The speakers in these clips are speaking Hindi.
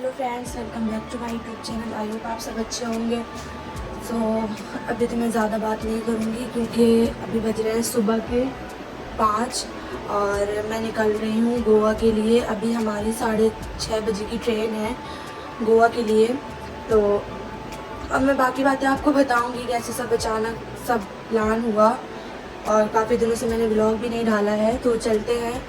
Hello friends, welcome back to my YouTube channel. I hope आप सब अच्छे होंगे। अभी तो मैं ज़्यादा बात नहीं करूँगी क्योंकि अभी बज रहे हैं सुबह के 5 और मैं निकल रही हूँ गोवा के लिए। अभी हमारी 6:30 बजे की ट्रेन है गोवा के लिए। तो अब मैं बाकी बातें आपको बताऊँगी कैसे सब अचानक सब प्लान हुआ, और काफ़ी दिनों से मैंने व्लॉग भी नहीं डाला है। तो चलते हैं,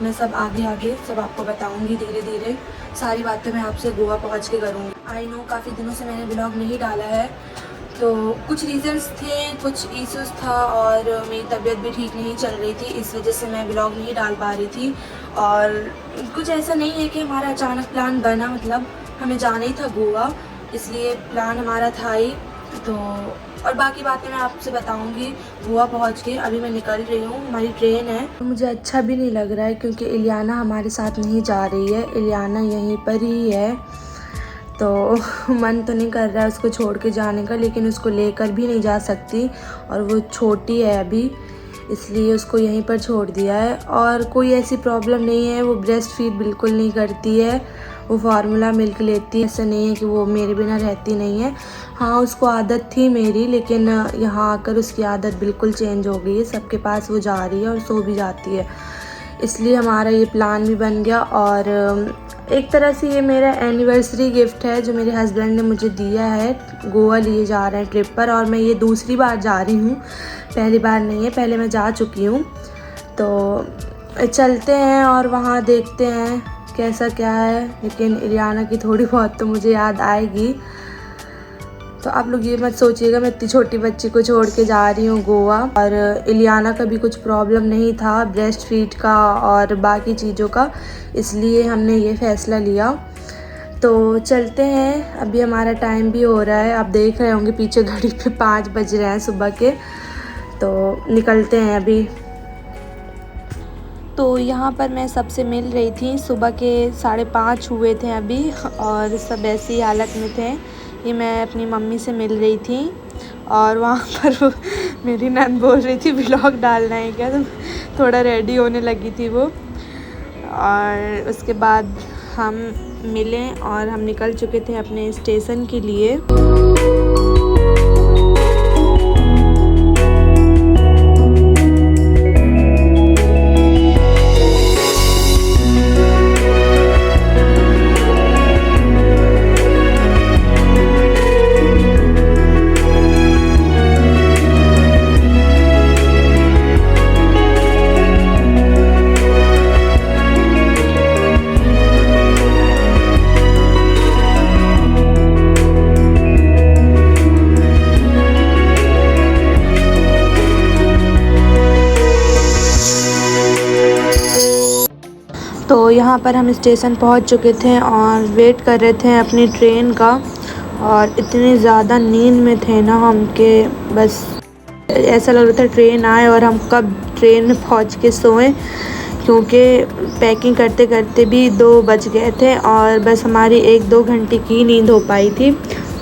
मैं सब आगे सब आपको बताऊंगी धीरे धीरे। सारी बातें मैं आपसे गोवा पहुंच के करूंगी। आई नो काफ़ी दिनों से मैंने व्लॉग नहीं डाला है, तो कुछ रीज़न्स थे, कुछ इश्यूज़ था और मेरी तबीयत भी ठीक नहीं चल रही थी, इस वजह से मैं व्लॉग नहीं डाल पा रही थी। और कुछ ऐसा नहीं है कि हमारा अचानक प्लान बना, मतलब हमें जाना ही था गोवा, इसलिए प्लान हमारा था ही। तो और बाकी बातें मैं आपसे बताऊंगी गोवा पहुंच के। अभी मैं निकल रही हूँ, हमारी ट्रेन है। मुझे अच्छा भी नहीं लग रहा है क्योंकि इलियाना हमारे साथ नहीं जा रही है, इलियाना यहीं पर ही है। तो मन तो नहीं कर रहा है उसको छोड़ के जाने का, लेकिन उसको लेकर भी नहीं जा सकती और वो छोटी है अभी, इसलिए उसको यहीं पर छोड़ दिया है। और कोई ऐसी प्रॉब्लम नहीं है, वो ब्रेस्ट फीड बिल्कुल नहीं करती है, वो फार्मूला मिल्क लेती है। ऐसा नहीं है कि वो मेरे बिना रहती नहीं है। हाँ, उसको आदत थी मेरी, लेकिन यहाँ आकर उसकी आदत बिल्कुल चेंज हो गई है। सबके पास वो जा रही है और सो भी जाती है, इसलिए हमारा ये प्लान भी बन गया। और एक तरह से ये मेरा एनिवर्सरी गिफ्ट है जो मेरे हस्बैंड ने मुझे दिया है। गोवा लिए जा रहे हैं ट्रिप पर, और मैं ये दूसरी बार जा रही हूँ, पहली बार नहीं है, पहले मैं जा चुकी हूँ। तो चलते हैं और वहाँ देखते हैं कैसा क्या है, लेकिन इलियाना की थोड़ी बहुत तो मुझे याद आएगी। तो आप लोग ये मत सोचिएगा मैं इतनी छोटी बच्ची को छोड़ के जा रही हूँ गोवा। और इलियाना का भी कुछ प्रॉब्लम नहीं था ब्रेस्ट फीड का और बाकी चीज़ों का, इसलिए हमने ये फ़ैसला लिया। तो चलते हैं, अभी हमारा टाइम भी हो रहा है, आप देख रहे होंगे पीछे घड़ी पे 5 बज रहे हैं सुबह के। तो निकलते हैं अभी। तो यहाँ पर मैं सबसे मिल रही थी, सुबह के 5:30 हुए थे अभी, और सब ऐसी हालत में थे। ये मैं अपनी मम्मी से मिल रही थी, और वहाँ पर वो मेरी नंद बोल रही थी व्लॉग डालना है क्या, तो थोड़ा रेडी होने लगी थी वो। और उसके बाद हम मिले और हम निकल चुके थे अपने स्टेशन के लिए। तो यहाँ पर हम स्टेशन पहुँच चुके थे और वेट कर रहे थे अपनी ट्रेन का, और इतनी ज़्यादा नींद में थे ना हम के बस ऐसा लग रहा था ट्रेन आए और हम कब ट्रेन में पहुँच के सोएं, क्योंकि पैकिंग करते करते भी 2 बज गए थे और बस हमारी 1-2 घंटे की नींद हो पाई थी।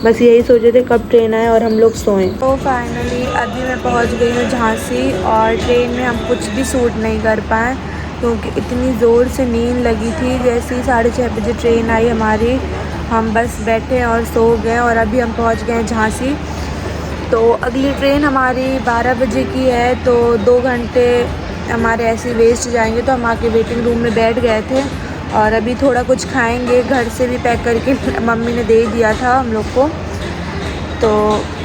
बस यही सोचे थे कब ट्रेन आए और हम लोग सोएं। तो फाइनली अभी मैं पहुँच गई हूँ झांसी, और ट्रेन में हम कुछ भी सूट नहीं कर पाए क्योंकि इतनी ज़ोर से नींद लगी थी। जैसे ही 6:30 बजे ट्रेन आई हमारी, हम बस बैठे और सो गए, और अभी हम पहुंच गए झांसी। तो अगली ट्रेन हमारी 12 बजे की है, तो 2 घंटे हमारे ऐसे वेस्ट जाएंगे। तो हम आके वेटिंग रूम में बैठ गए थे, और अभी थोड़ा कुछ खाएंगे, घर से भी पैक करके मम्मी ने दे दिया था हम लोग को। तो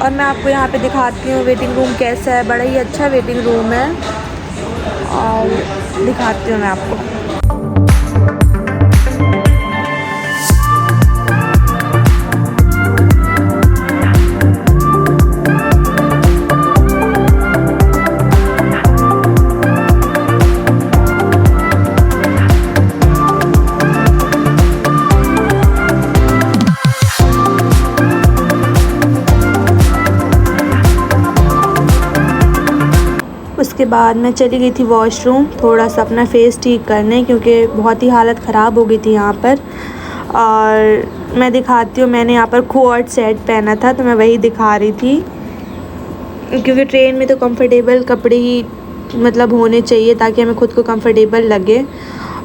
और मैं आपको यहाँ पे दिखाती हूँ वेटिंग रूम कैसा है, बड़ा ही अच्छा वेटिंग रूम है, और दिखाती हूँ मैं आपको। उसके बाद मैं चली गई थी वॉशरूम थोड़ा सा अपना फेस ठीक करने, क्योंकि बहुत ही हालत ख़राब हो गई थी यहाँ पर। और मैं दिखाती हूँ, मैंने यहाँ पर कोट सेट पहना था, तो मैं वही दिखा रही थी, क्योंकि ट्रेन में तो कंफर्टेबल कपड़े ही मतलब होने चाहिए ताकि हमें ख़ुद को कंफर्टेबल लगे।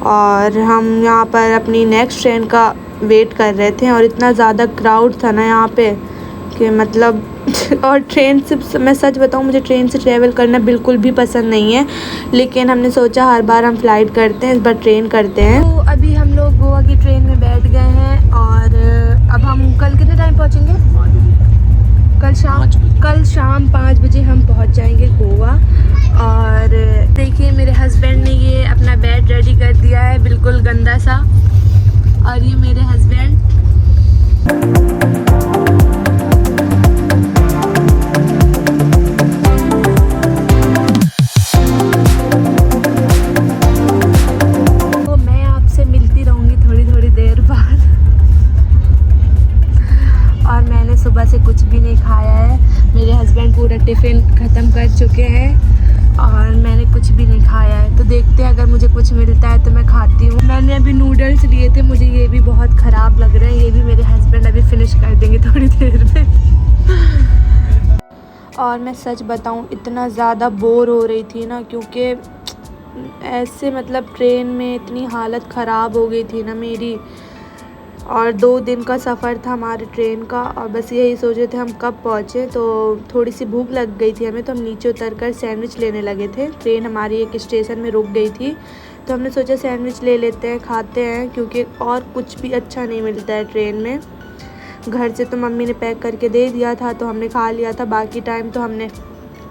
और हम यहाँ पर अपनी नेक्स्ट ट्रेन का वेट कर रहे थे और इतना ज़्यादा क्राउड था ना यहाँ पे कि मतलब और ट्रेन से मैं सच बताऊँ, मुझे ट्रेन से ट्रैवल करना बिल्कुल भी पसंद नहीं है, लेकिन हमने सोचा हर बार हम फ़्लाइट करते हैं, इस बार ट्रेन करते हैं। तो अभी हम लोग गोवा की ट्रेन में बैठ गए हैं और अब हम कल कितने टाइम पहुँचेंगे? कल शाम 5 बजे हम पहुँच जाएंगे गोवा। और देखिए मेरे हस्बैंड ने ये अपना बेड रेडी कर दिया है, बिल्कुल गंदा सा। और ये मेरे हस्बैंड। तो मैं आपसे मिलती रहूँगी थोड़ी देर बाद। और मैंने सुबह से कुछ भी नहीं खाया है, मेरे हस्बैंड पूरा टिफ़िन ख़त्म कर चुके हैं और मैंने कुछ भी नहीं खाया है। तो देखते हैं, अगर मुझे कुछ मिलता है तो मैं खाती हूँ। मैंने अभी नूडल्स लिए थे, मुझे ये भी बहुत ख़राब लग रहे हैं, ये भी मेरे हस्बैंड अभी फिनिश कर देंगे थोड़ी देर में। और मैं सच बताऊँ, इतना ज़्यादा बोर हो रही थी ना, क्योंकि ऐसे मतलब ट्रेन में इतनी हालत ख़राब हो गई थी ना मेरी। और 2 दिन का सफ़र था हमारे ट्रेन का और बस यही सोच रहे थे हम कब पहुँचे। तो थोड़ी सी भूख लग गई थी हमें, तो हम नीचे उतरकर सैंडविच लेने लगे थे। ट्रेन हमारी एक स्टेशन में रुक गई थी, तो हमने सोचा सैंडविच ले लेते हैं, खाते हैं, क्योंकि और कुछ भी अच्छा नहीं मिलता है ट्रेन में। घर से तो मम्मी ने पैक करके दे दिया था तो हमने खा लिया था, बाकी टाइम तो हमने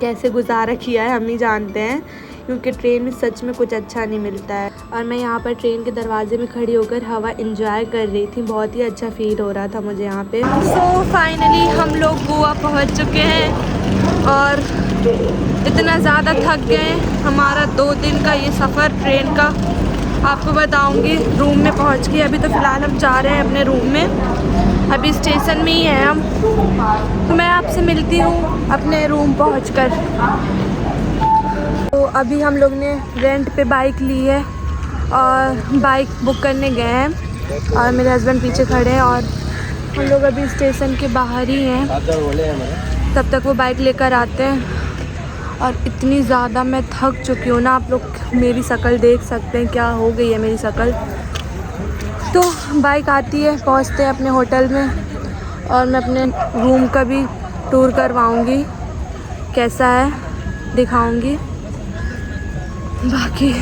कैसे गुजारा किया है हम ही जानते हैं, क्योंकि ट्रेन में सच में कुछ अच्छा नहीं मिलता है। और मैं यहाँ पर ट्रेन के दरवाजे में खड़ी होकर हवा एंजॉय कर रही थी, बहुत ही अच्छा फील हो रहा था मुझे यहाँ पे। सो फाइनली हम लोग गोवा पहुँच चुके हैं और इतना ज़्यादा थक गए। हमारा 2 दिन का ये सफ़र ट्रेन का आपको बताऊँगी। रूम में पहुँच गए, अभी तो फ़िलहाल हम जा रहे हैं अपने रूम में, अभी स्टेशन में ही हैं हम। तो मैं आपसे मिलती हूँ अपने रूम पहुँचकर। तो अभी हम लोग ने रेंट पे बाइक ली है और बाइक बुक करने गए हैं और मेरे हस्बैंड पीछे खड़े हैं और हम लोग अभी स्टेशन के बाहर ही हैं, तब तक वो बाइक लेकर आते हैं। और इतनी ज़्यादा मैं थक चुकी हूँ ना, आप लोग मेरी शक्ल देख सकते हैं, क्या हो गई है मेरी शक्ल। तो बाइक आती है, पहुँचते हैं अपने होटल में और मैं अपने रूम का भी टूर करवाऊँगी, कैसा है दिखाऊँगी। बाकी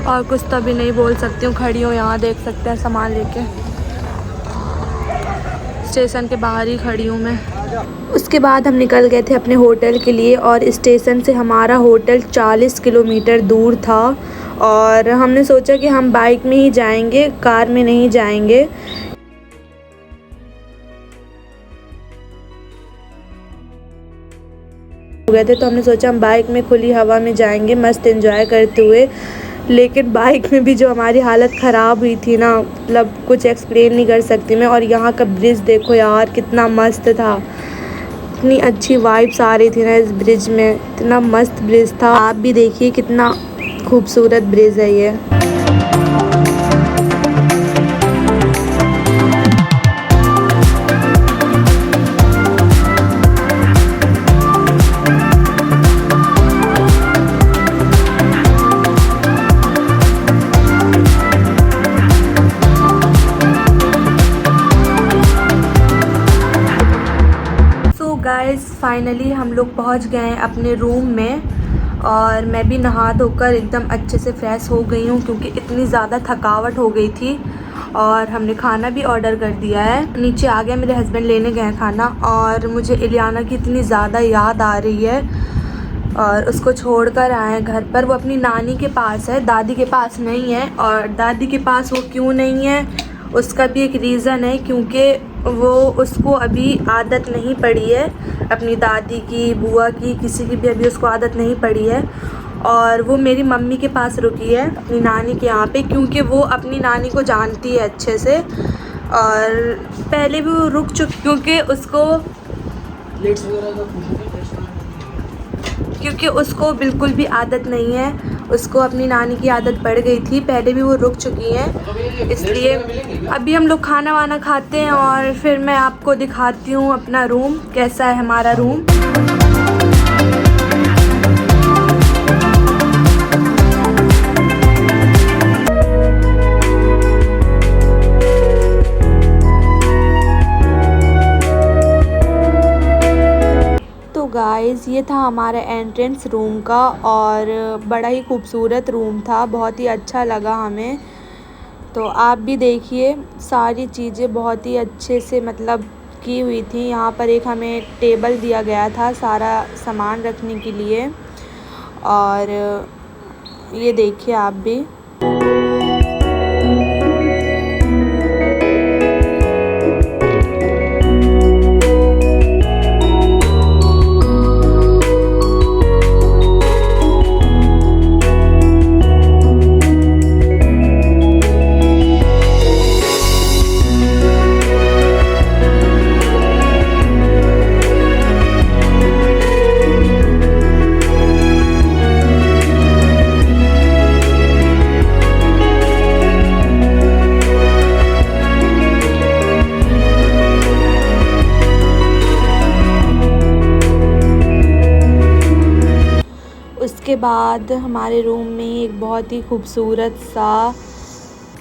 और कुछ तो अभी नहीं बोल सकती हूँ, खड़ी हूँ यहाँ, देख सकते हैं सामान लेके, स्टेशन के बाहर ही खड़ी हूँ मैं। उसके बाद हम निकल गए थे अपने होटल के लिए और स्टेशन से हमारा होटल 40 किलोमीटर दूर था और हमने सोचा कि हम बाइक में ही जाएंगे, कार में नहीं जाएंगे। गए थे तो हमने सोचा हम बाइक में खुली हवा में जाएंगे मस्त एंजॉय करते हुए, लेकिन बाइक में भी जो हमारी हालत ख़राब हुई थी ना, मतलब कुछ एक्सप्लेन नहीं कर सकती मैं। और यहाँ का ब्रिज देखो यार, कितना मस्त था, इतनी अच्छी वाइब्स आ रही थी ना इस ब्रिज में, इतना मस्त ब्रिज था। आप भी देखिए कितना खूबसूरत ब्रिज है ये। गाइस फाइनली हम लोग पहुंच गए हैं अपने रूम में और मैं भी नहा धोकर एकदम अच्छे से फ्रेश हो गई हूं, क्योंकि इतनी ज़्यादा थकावट हो गई थी। और हमने खाना भी ऑर्डर कर दिया है, नीचे आ गए, मेरे हस्बैंड लेने गए हैं खाना। और मुझे इलियाना की इतनी ज़्यादा याद आ रही है और उसको छोड़कर आए हैं घर पर। वो अपनी नानी के पास है, दादी के पास नहीं है। और दादी के पास वो क्यों नहीं है, उसका भी एक रीज़न है, क्योंकि वो उसको अभी आदत नहीं पड़ी है अपनी दादी की, बुआ की, किसी की भी अभी उसको आदत नहीं पड़ी है। और वो मेरी मम्मी के पास रुकी है अपनी नानी के यहाँ पे, क्योंकि वो अपनी नानी को जानती है अच्छे से। और पहले भी वो रुक चुकी, क्योंकि उसको बिल्कुल भी आदत नहीं है, उसको अपनी नानी की आदत पड़ गई थी, पहले भी वो रुक चुकी हैं। इसलिए अभी हम लोग खाना वाना खाते हैं और फिर मैं आपको दिखाती हूँ अपना रूम, कैसा है हमारा रूम। गाइस, ये था हमारा एंट्रेंस रूम का और बड़ा ही खूबसूरत रूम था, बहुत ही अच्छा लगा हमें। तो आप भी देखिए, सारी चीज़ें बहुत ही अच्छे से मतलब की हुई थी। यहाँ पर एक हमें टेबल दिया गया था सारा सामान रखने के लिए, और ये देखिए आप भी। उसके बाद हमारे रूम में एक बहुत ही खूबसूरत सा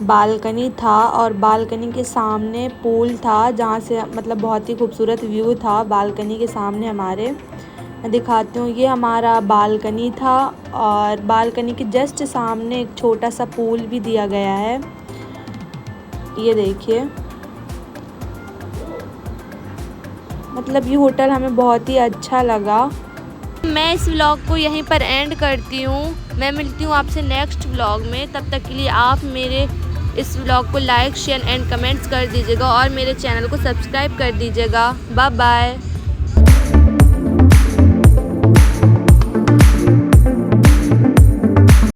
बालकनी था, और बालकनी के सामने पूल था, जहाँ से मतलब बहुत ही खूबसूरत व्यू था बालकनी के सामने हमारे। मैं दिखाती हूँ, ये हमारा बालकनी था, और बालकनी के जस्ट सामने एक छोटा सा पूल भी दिया गया है। ये देखिए, मतलब ये होटल हमें बहुत ही अच्छा लगा। मैं इस व्लॉग को यहीं पर एंड करती हूँ। मैं मिलती हूँ आपसे नेक्स्ट व्लॉग में। तब तक के लिए आप मेरे इस व्लॉग को लाइक, शेयर एंड कमेंट्स कर दीजिएगा, और मेरे चैनल को सब्सक्राइब कर दीजिएगा। Bye bye.